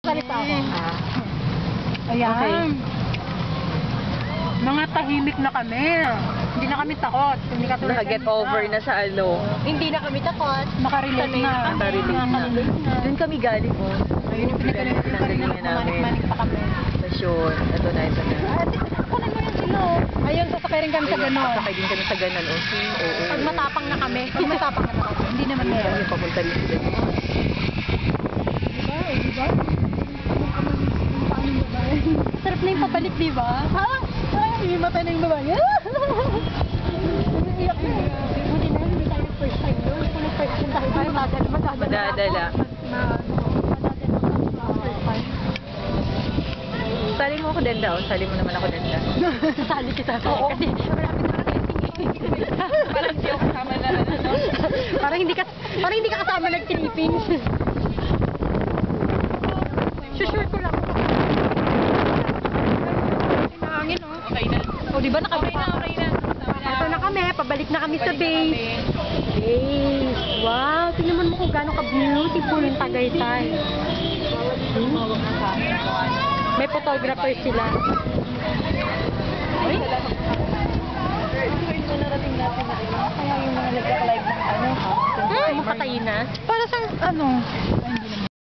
magsalita ako. Ayan. Okay. Mga tahimik na kami. Hindi na kami takot. Hindi ka tulad Naka-get kanina. over na sa ano. Hindi na kami takot. Nakarelate na. Nakarelate na. Nakarelate na. Doon kami galing, oh. Ayun yung pinagalingan namin. Manik-manik pa kami. Stasyon. Ito na, ito na. Ate, kunin mo yan sila. Ayun, sasakay rin kami sa ganon. Sasakay din kami sa ganon, oh. Oo. Pag matapang na kami. Pag matapang na kami, hindi naman Hindi meron. kami papunta rin sila. Diba? Sarap na yung pabalik, di ba? Ha? Ay, matay na yung babae. Iyak na. Buti na, hindi tayo first time yun. Kung first time tayo, ay, Madadala. Sali mo ako denda, oh. Sali mo naman ako denda. Sasali kita. Oo. Kasi marami na rating. Parang hindi ako kasama na, ano? Parang hindi ka kasama nag-tripping. Sure ko lang. Hangin, oh. Okay na. O, di ba nakababa? Okay na. Ito na kami, pabalik na kami sa base. Base. Wow, tingnan mo kung gaano ka-beautiful yung Tagaytay. May photographer sila. Ay? Narating natin na kaya yung mga nagka-live ng ano, Makatayin na? Para sa, ano,